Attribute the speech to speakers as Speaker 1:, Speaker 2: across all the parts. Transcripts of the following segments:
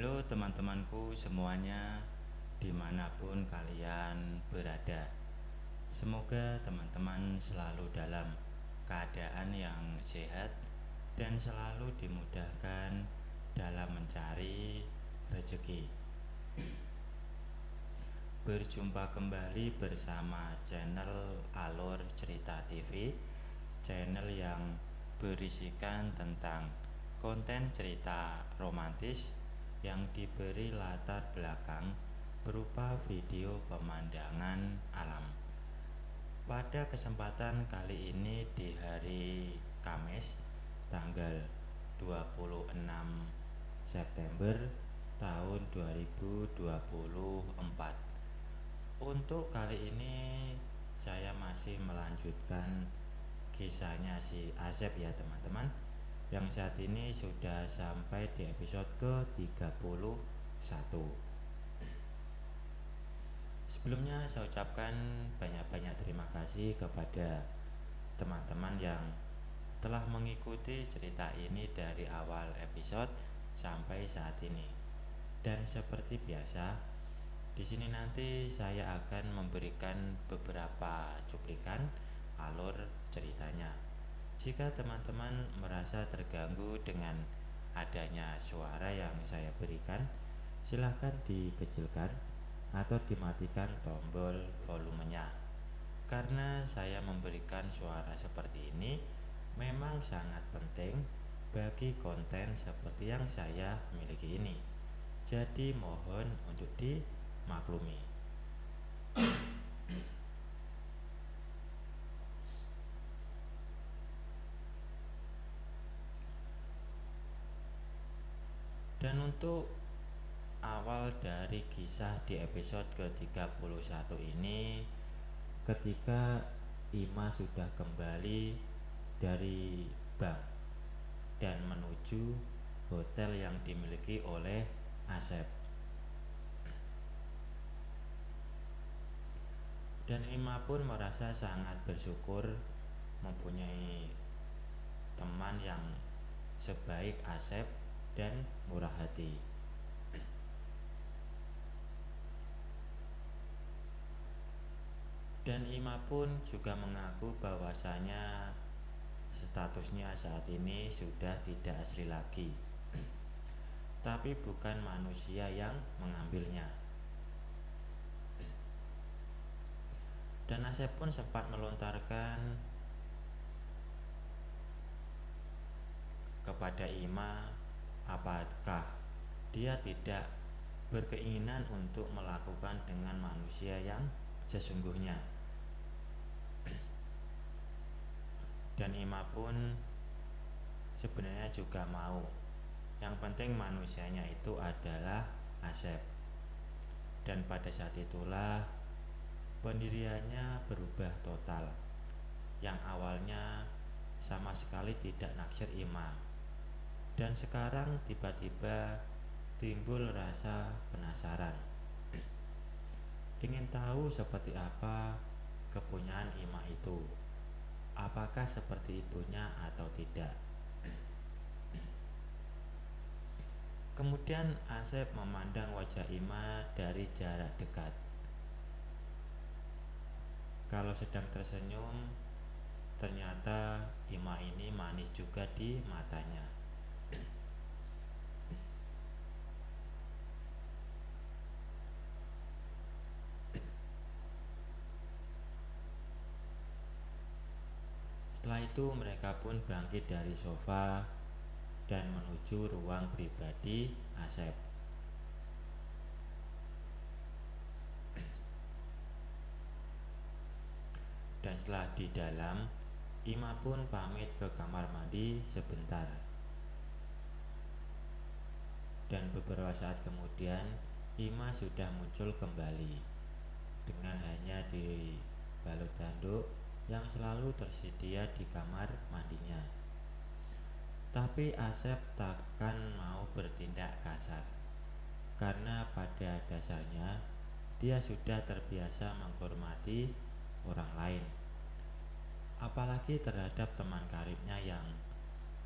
Speaker 1: Halo teman-temanku semuanya, dimanapun kalian berada. Semoga teman-teman selalu dalam keadaan yang sehat dan selalu dimudahkan dalam mencari rezeki. Berjumpa kembali bersama channel Alur Cerita TV, channel yang berisikan tentang konten cerita romantis yang diberi latar belakang berupa video pemandangan alam. Pada kesempatan kali ini di hari Kamis tanggal 26 September tahun 2024. Untuk kali ini saya masih melanjutkan kisahnya si Asep ya teman-teman, yang saat ini sudah sampai di episode ke-31. Sebelumnya saya ucapkan banyak-banyak terima kasih kepada teman-teman yang telah mengikuti cerita ini dari awal episode sampai saat ini. Dan seperti biasa, di sini nanti saya akan memberikan beberapa cuplikan alur ceritanya. Jika teman-teman merasa terganggu dengan adanya suara yang saya berikan, silahkan dikecilkan atau dimatikan tombol volumenya. Karena saya memberikan suara seperti ini memang sangat penting bagi konten seperti yang saya miliki ini. Jadi mohon untuk dimaklumi. Dan untuk awal dari kisah di episode ke-31 ini, ketika Ima sudah kembali dari bank dan menuju hotel yang dimiliki oleh Asep. Dan Ima pun merasa sangat bersyukur mempunyai teman yang sebaik Asep dan murah hati. Dan Ima pun juga mengaku bahwasanya statusnya saat ini sudah tidak asli lagi, tapi bukan manusia yang mengambilnya. Dan Asep pun sempat melontarkan kepada Ima apakah dia tidak berkeinginan untuk melakukan dengan manusia yang sesungguhnya. Dan Ima pun sebenarnya juga mau. Yang penting manusianya itu adalah Asep. Dan pada saat itulah pendiriannya berubah total. Yang awalnya sama sekali tidak naksir Ima, dan sekarang tiba-tiba timbul rasa penasaran, ingin tahu seperti apa kepunyaan Ima itu, apakah seperti ibunya atau tidak. Kemudian Asep memandang wajah Ima dari jarak dekat. Kalau sedang tersenyum, ternyata Ima ini manis juga di matanya. Setelah itu mereka pun bangkit dari sofa dan menuju ruang pribadi Asep. Dan setelah di dalam, Ima pun pamit ke kamar mandi sebentar. Dan beberapa saat kemudian Ima sudah muncul kembali dengan hanya di balut handuk yang selalu tersedia di kamar mandinya. Tapi Asep takkan mau bertindak kasar, karena pada dasarnya dia sudah terbiasa menghormati orang lain, apalagi terhadap teman karibnya yang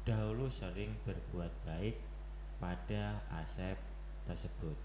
Speaker 1: dahulu sering berbuat baik pada Asep tersebut.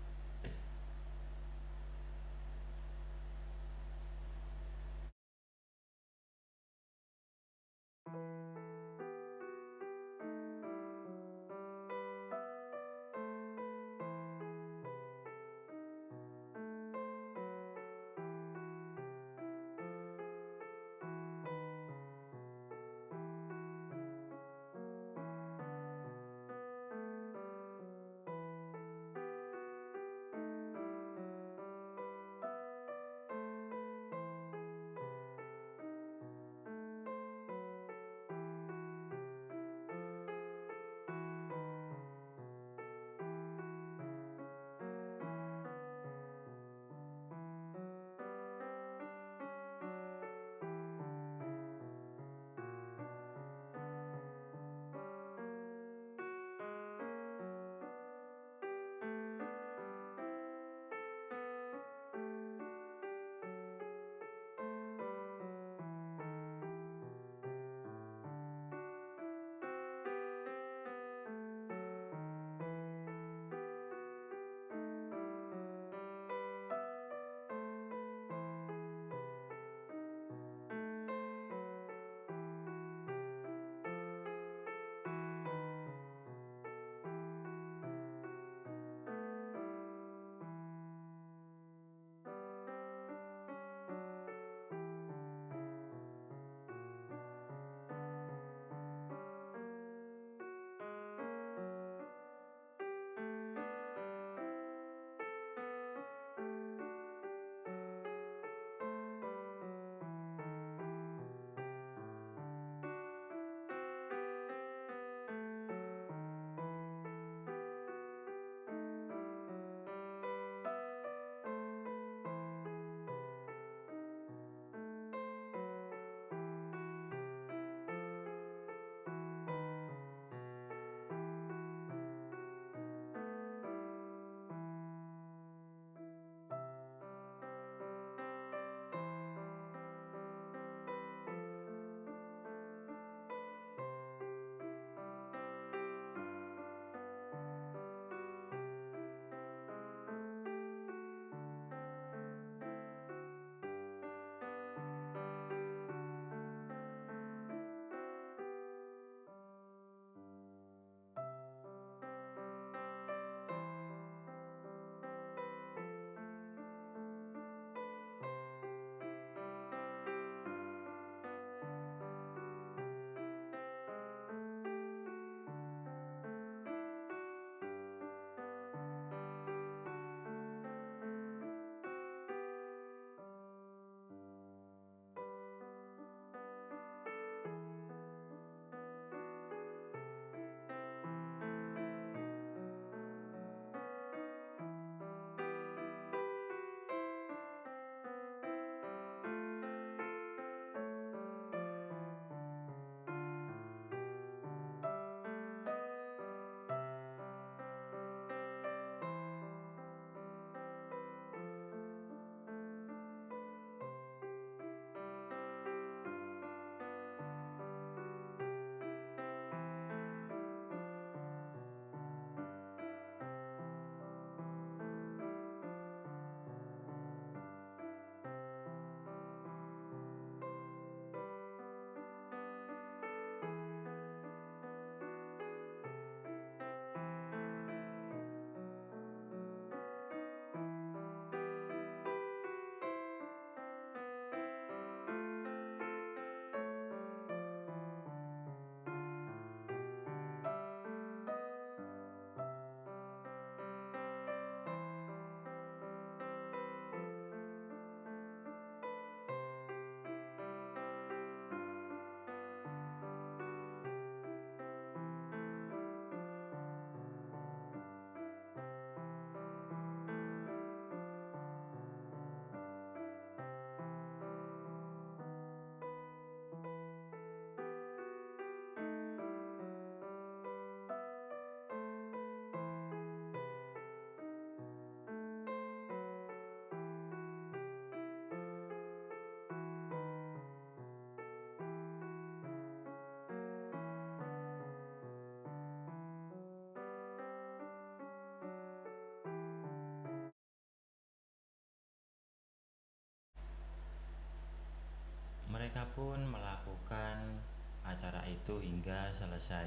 Speaker 1: Mereka pun melakukan acara itu hingga selesai,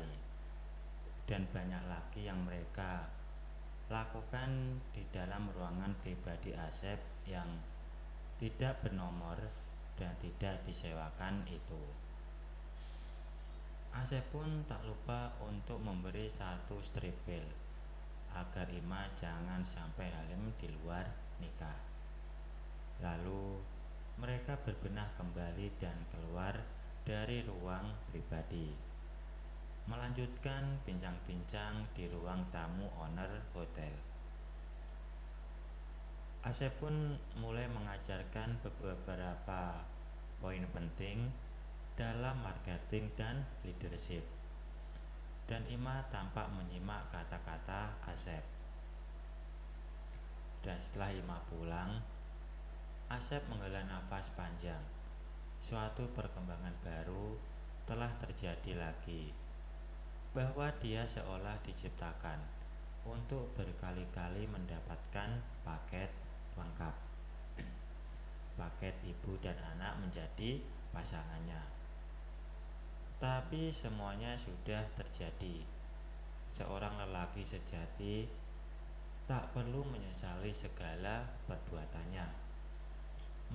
Speaker 1: dan banyak lagi yang mereka lakukan di dalam ruangan pribadi Asep yang tidak bernomor dan tidak disewakan itu. Asep pun tak lupa untuk memberi satu strip bel agar Ima jangan sampai Halim di luar nikah. Lalu mereka berbenah kembali dan keluar dari ruang pribadi, melanjutkan bincang-bincang di ruang tamu owner hotel. Asep pun mulai mengajarkan beberapa poin penting dalam marketing dan leadership, dan Ima tampak menyimak kata-kata Asep. Dan setelah Ima pulang, Asep menghela nafas panjang. Suatu perkembangan baru telah terjadi lagi, bahwa dia seolah diciptakan untuk berkali-kali mendapatkan paket lengkap. Paket ibu dan anak menjadi pasangannya. Tapi semuanya sudah terjadi. Seorang lelaki sejati tak perlu menyesali segala perbuatannya,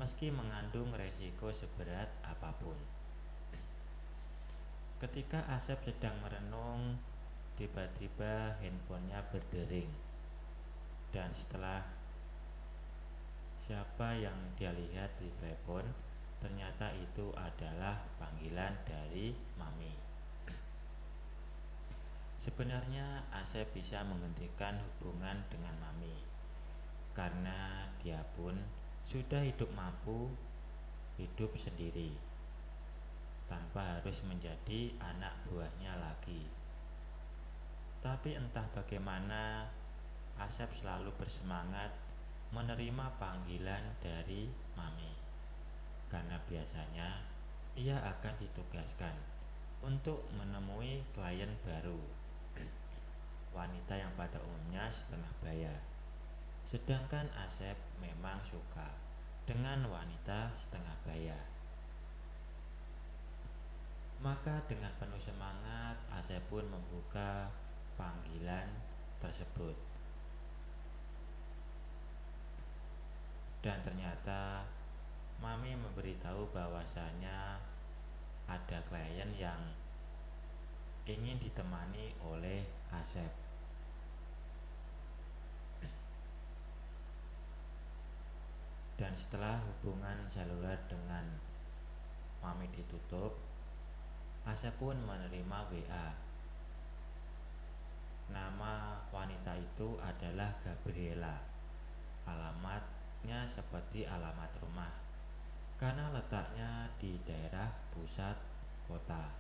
Speaker 1: meski mengandung resiko seberat apapun. Ketika Asep sedang merenung, tiba-tiba handphonenya berdering. Dan setelah siapa yang dia lihat di telepon, ternyata itu adalah panggilan dari Mami. Sebenarnya Asep bisa menghentikan hubungan dengan Mami, karena dia pun sudah hidup mampu, hidup sendiri, tanpa harus menjadi anak buahnya lagi. Tapi entah bagaimana, Asep selalu bersemangat menerima panggilan dari Mami, karena biasanya ia akan ditugaskan untuk menemui klien baru, wanita yang pada umumnya setengah baya. Sedangkan Asep memang suka dengan wanita setengah baya. Maka dengan penuh semangat, Asep pun membuka panggilan tersebut. Dan ternyata Mami memberitahu bahwasanya ada klien yang ingin ditemani oleh Asep. Dan setelah hubungan seluler dengan Mami ditutup, Asep pun menerima WA. Nama wanita itu adalah Gabriela. Alamatnya seperti alamat rumah, karena letaknya di daerah pusat kota.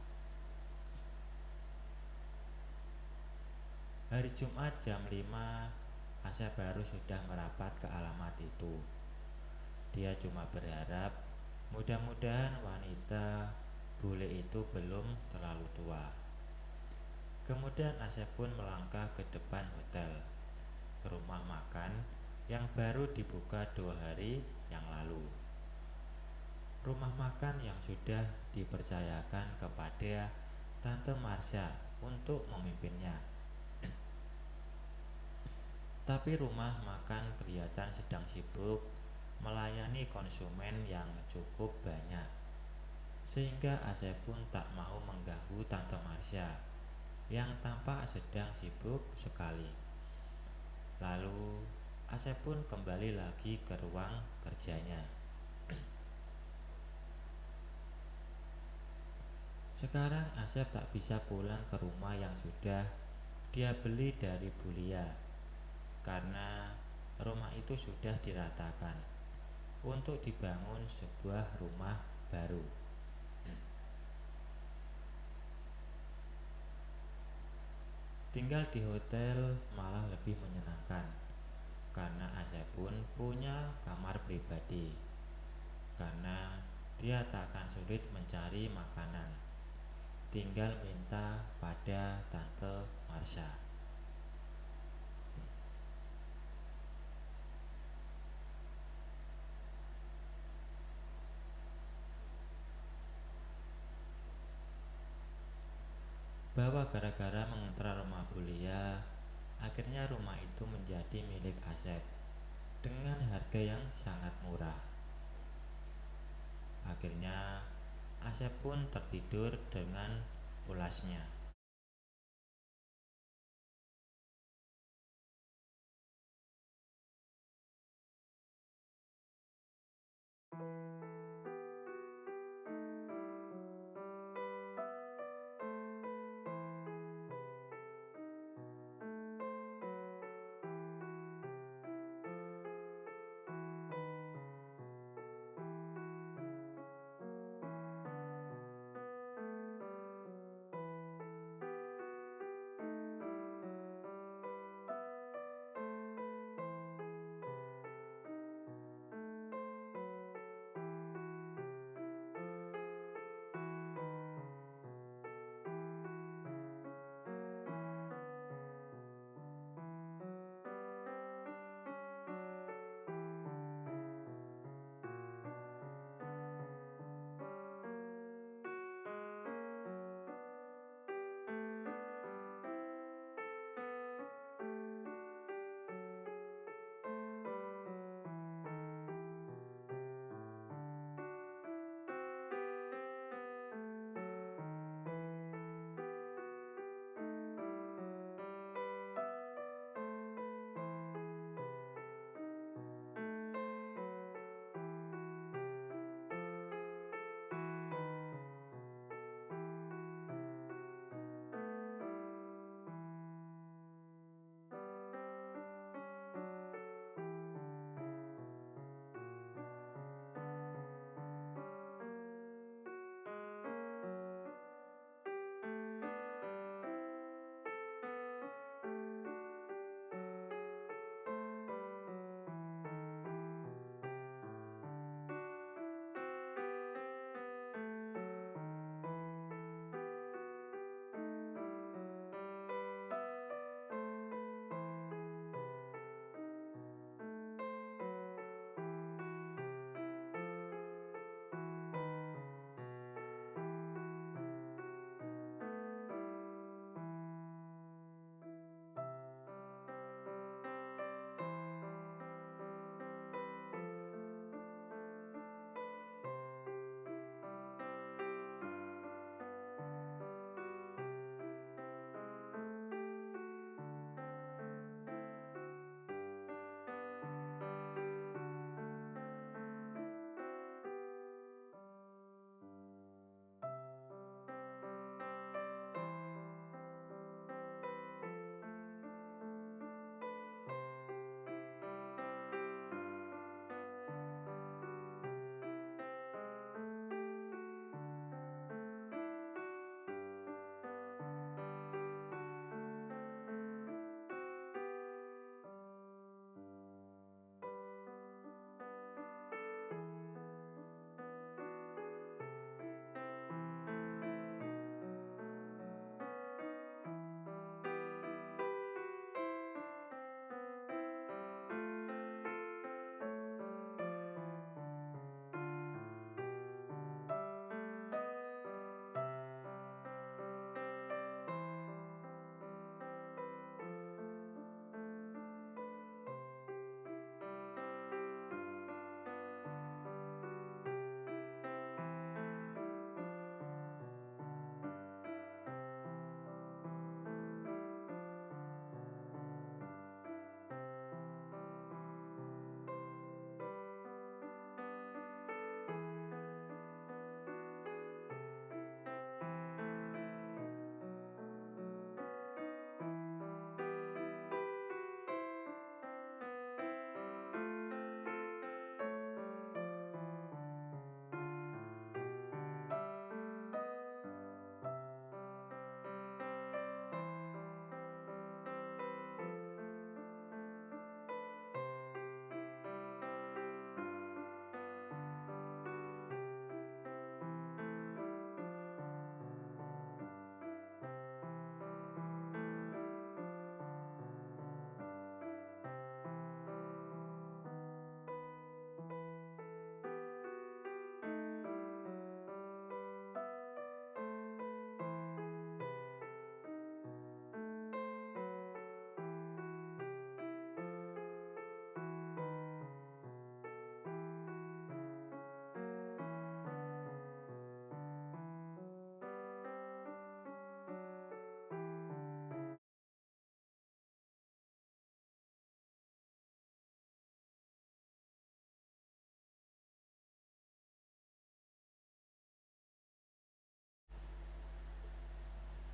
Speaker 1: Hari Jumat jam 5, Asep baru sudah merapat ke alamat itu. Dia cuma berharap mudah-mudahan wanita bule itu belum terlalu tua. Kemudian Asep pun melangkah ke depan hotel, ke rumah makan yang baru dibuka 2 hari yang lalu. Rumah makan yang sudah dipercayakan kepada Tante Marsha untuk memimpinnya. Tapi rumah makan kelihatan sedang sibuk melayani konsumen yang cukup banyak, sehingga Asep pun tak mau mengganggu Tante Marsha yang tampak sedang sibuk sekali. Lalu Asep pun kembali lagi ke ruang kerjanya. Sekarang Asep tak bisa pulang ke rumah yang sudah dia beli dari Bulia, karena rumah itu sudah diratakan untuk dibangun sebuah rumah baru. Tinggal di hotel malah lebih menyenangkan, karena Asep pun punya kamar pribadi, karena dia tak akan sulit mencari makanan, tinggal minta pada Tante Marsha. bahwa gara-gara mengontrak rumah Bulia, akhirnya rumah itu menjadi milik Asep dengan harga yang sangat murah. Akhirnya Asep pun tertidur dengan pulasnya.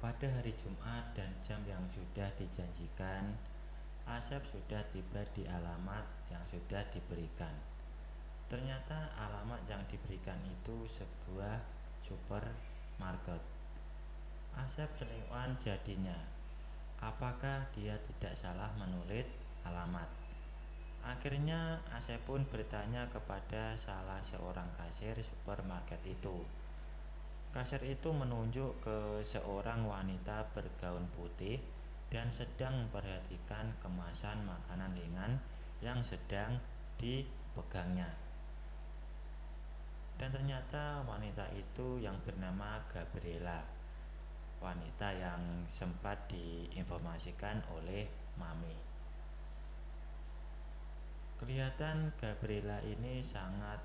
Speaker 1: Pada hari Jumat dan jam yang sudah dijanjikan, Asep sudah tiba di alamat yang sudah diberikan. Ternyata alamat yang diberikan itu sebuah supermarket. Asep kecewa jadinya. Apakah dia tidak salah menulis alamat? Akhirnya Asep pun bertanya kepada salah seorang kasir supermarket itu. Kasir itu menunjuk ke seorang wanita bergaun putih dan sedang memperhatikan kemasan makanan ringan yang sedang dipegangnya. Dan ternyata wanita itu yang bernama Gabriela, wanita yang sempat diinformasikan oleh Mami. Kelihatan Gabriela ini sangat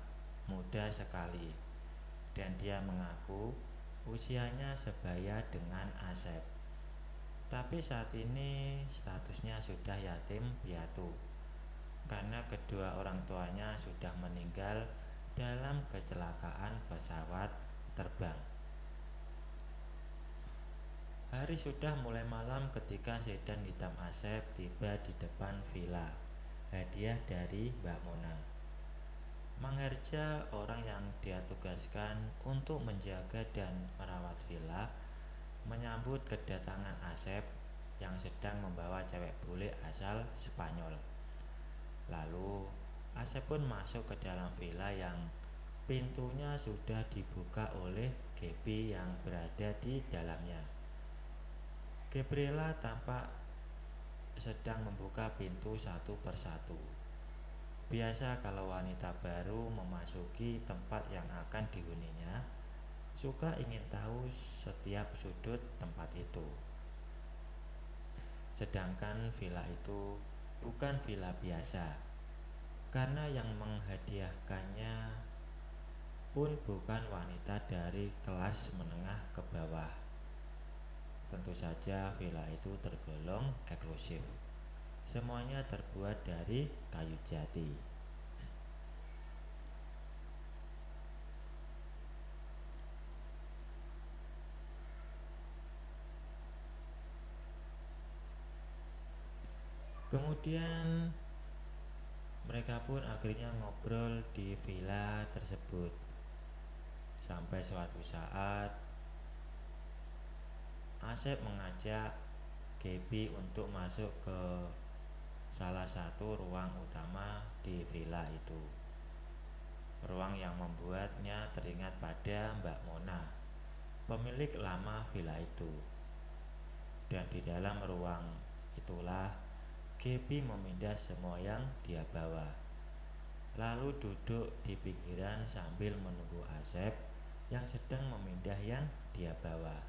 Speaker 1: muda sekali, dan dia mengaku usianya sebaya dengan Asep. Tapi saat ini statusnya sudah yatim piatu karena kedua orang tuanya sudah meninggal dalam kecelakaan pesawat terbang. Hari sudah mulai malam ketika sedan hitam Asep tiba di depan villa, hadiah dari Mbak Mona. Mang Herja, orang yang dia tugaskan untuk menjaga dan merawat villa, menyambut kedatangan Asep yang sedang membawa cewek bule asal Spanyol. Lalu Asep pun masuk ke dalam villa yang pintunya sudah dibuka oleh Gaby yang berada di dalamnya. Gabriela tampak sedang membuka pintu satu persatu. Biasa kalau wanita baru memasuki tempat yang akan dihuninya, suka ingin tahu setiap sudut tempat itu. Sedangkan villa itu bukan villa biasa, karena yang menghadiahkannya pun bukan wanita dari kelas menengah ke bawah. Tentu saja villa itu tergolong eksklusif. Semuanya terbuat dari kayu jati. Kemudian mereka pun akhirnya ngobrol di villa tersebut. Sampai suatu saat Asep mengajak Gaby untuk masuk ke salah satu ruang utama di villa itu. Ruang yang membuatnya teringat pada Mbak Mona, pemilik lama villa itu. Dan di dalam ruang itulah Gaby memindah semua yang dia bawa. Lalu duduk di pinggiran sambil menunggu Asep yang sedang memindah yang dia bawa.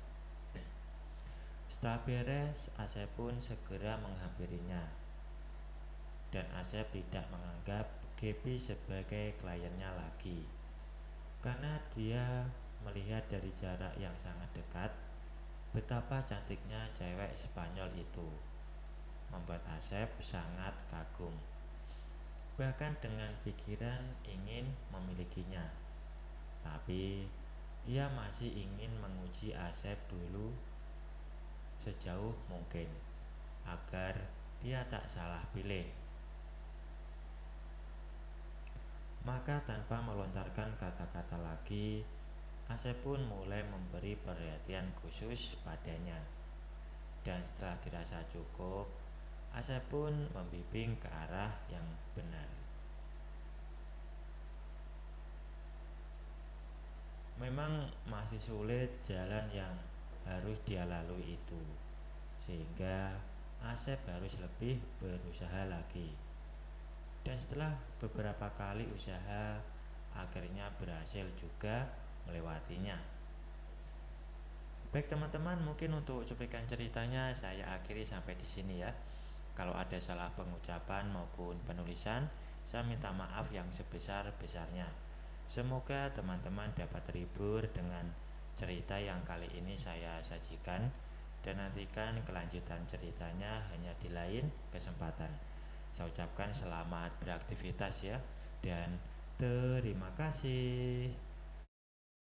Speaker 1: Setelah beres, Asep pun segera menghampirinya. Dan Asep tidak menganggap Gaby sebagai kliennya lagi, karena dia melihat dari jarak yang sangat dekat betapa cantiknya cewek Spanyol itu. Membuat Asep sangat kagum, bahkan dengan pikiran ingin memilikinya. Tapi ia masih ingin menguji Asep dulu sejauh mungkin agar dia tak salah pilih. Maka tanpa melontarkan kata-kata lagi, Asep pun mulai memberi perhatian khusus padanya. Dan setelah dirasa cukup, Asep pun membimbing ke arah yang benar. Memang masih sulit jalan yang harus dia lalui itu, sehingga Asep harus lebih berusaha lagi. Dan setelah beberapa kali usaha, akhirnya berhasil juga melewatinya. Baik teman-teman, mungkin untuk cuplikan ceritanya saya akhiri sampai di sini ya. Kalau ada salah pengucapan maupun penulisan, saya minta maaf yang sebesar-besarnya. Semoga teman-teman dapat terhibur dengan cerita yang kali ini saya sajikan, dan nantikan kelanjutan ceritanya hanya di lain kesempatan. Saya ucapkan selamat beraktivitas ya, dan terima kasih.